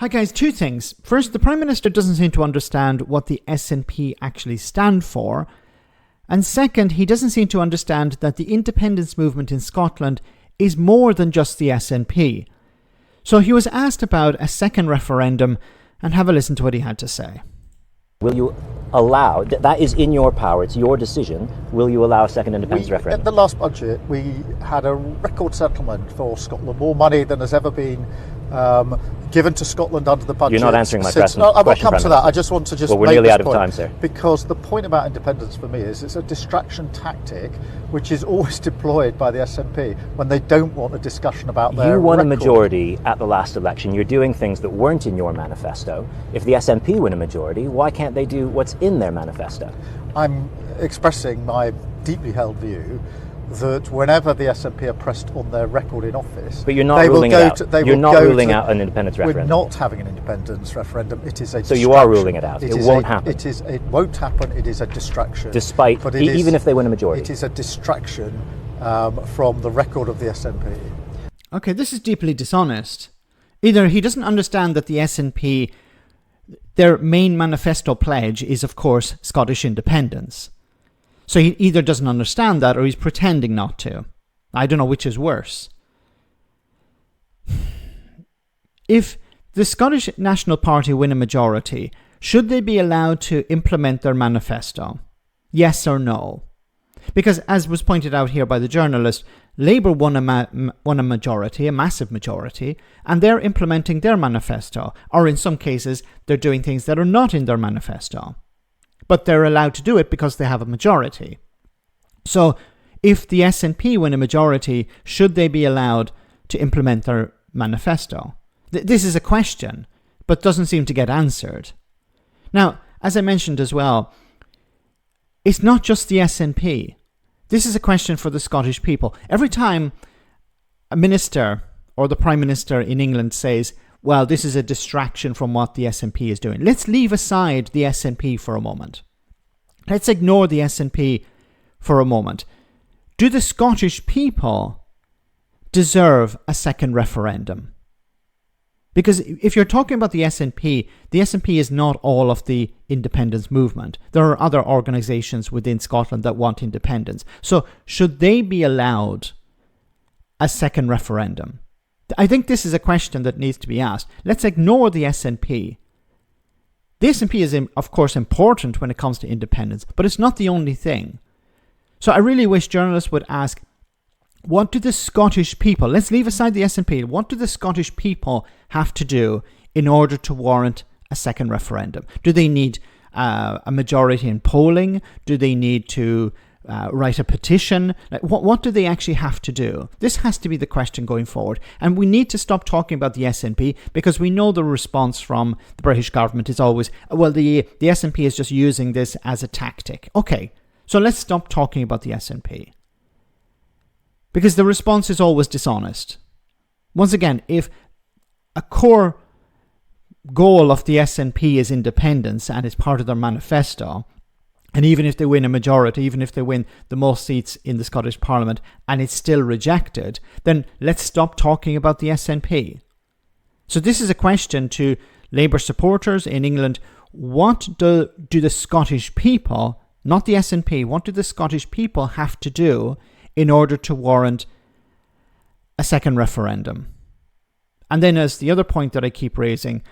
Hi guys, two things. First, the Prime Minister doesn't seem to understand what the SNP actually stand for. And second, he doesn't seem to understand that the independence movement in Scotland is more than just the SNP. So he was asked about a second referendum, and have a listen to what he had to say. Will you allow, that is in your power, it's your decision, will you allow a second independence referendum? At the last budget, we had a record settlement for Scotland, more money than has ever been given to Scotland under the budget. You're not answering my question. I will come to that. I just want to well, we're nearly out of time, sir. Because the point about independence for me is it's a distraction tactic which is always deployed by the SNP when they don't want a discussion about their You won record. a majority at the last election. You're doing things that weren't in your manifesto. If the SNP win a majority, why can't they do what's in their manifesto? I'm expressing my deeply held view that whenever the SNP are pressed on their record in office, but you're not ruling it out. You're not ruling out an independence referendum. We're not having an independence referendum. It is a so you are ruling it out. It won't happen. It won't happen. It is a distraction. Despite, even if they win a majority. It is a distraction from the record of the SNP. Okay, this is deeply dishonest. Either he doesn't understand that the SNP, their main manifesto pledge is, of course, Scottish independence. So he either doesn't understand that or he's pretending not to. I don't know which is worse. If the Scottish National Party win a majority, should they be allowed to implement their manifesto? Yes or no? Because as was pointed out here by the journalist, Labour won a majority, a massive majority, and they're implementing their manifesto. Or in some cases, they're doing things that are not in their manifesto. But they're allowed to do it because they have a majority. So if the SNP win a majority, should they be allowed to implement their manifesto? This is a question, but doesn't seem to get answered. Now, as I mentioned as well, it's not just the SNP. This is a question for the Scottish people. Every time a minister or the Prime Minister in England says, well, this is a distraction from what the SNP is doing. Let's leave aside the SNP for a moment. Let's ignore the SNP for a moment. Do the Scottish people deserve a second referendum? Because if you're talking about the SNP is not all of the independence movement. There are other organisations within Scotland that want independence. So should they be allowed a second referendum? I think this is a question that needs to be asked. Let's ignore the SNP. The SNP is, of course, important when it comes to independence, but it's not the only thing. So I really wish journalists would ask, what do the Scottish people, let's leave aside the SNP, what do the Scottish people have to do in order to warrant a second referendum? Do they need a majority in polling? Do they need to write a petition? Like, what do they actually have to do? This has to be the question going forward. And we need to stop talking about the SNP because we know the response from the British government is always, well, the SNP is just using this as a tactic. Okay, so let's stop talking about the SNP. Because the response is always dishonest. Once again, if a core goal of the SNP is independence and it's part of their manifesto, and even if they win a majority, even if they win the most seats in the Scottish Parliament and it's still rejected, then let's stop talking about the SNP. So this is a question to Labour supporters in England. What do the Scottish people, not the SNP, what do the Scottish people have to do in order to warrant a second referendum? And then as the other point that I keep raising,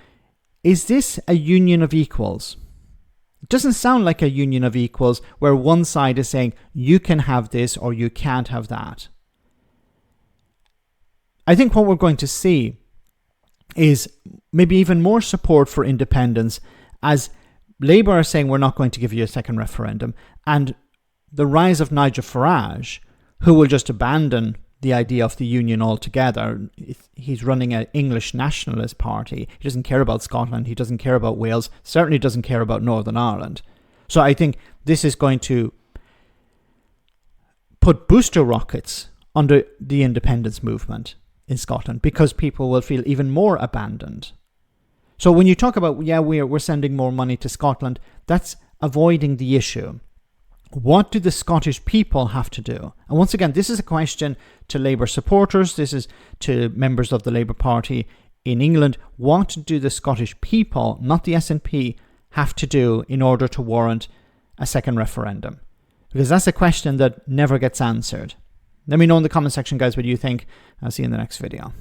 is this a union of equals? It doesn't sound like a union of equals where one side is saying you can have this or you can't have that. I think what we're going to see is maybe even more support for independence as Labour are saying we're not going to give you a second referendum, and the rise of Nigel Farage, who will just abandon the idea of the union altogether. He's running an English nationalist party. He doesn't care about Scotland. He doesn't care about Wales. Certainly doesn't care about Northern Ireland. So I think this is going to put booster rockets under the independence movement in Scotland because people will feel even more abandoned. So when you talk about, we're sending more money to Scotland, that's avoiding the issue. What do the Scottish people have to do? And once again, this is a question to Labour supporters. This is to members of the Labour Party in England, what do the Scottish people, not the SNP, have to do in order to warrant a second referendum? Because that's a question that never gets answered. Let me know in the comment section, guys, what you think. I'll see you in the next video.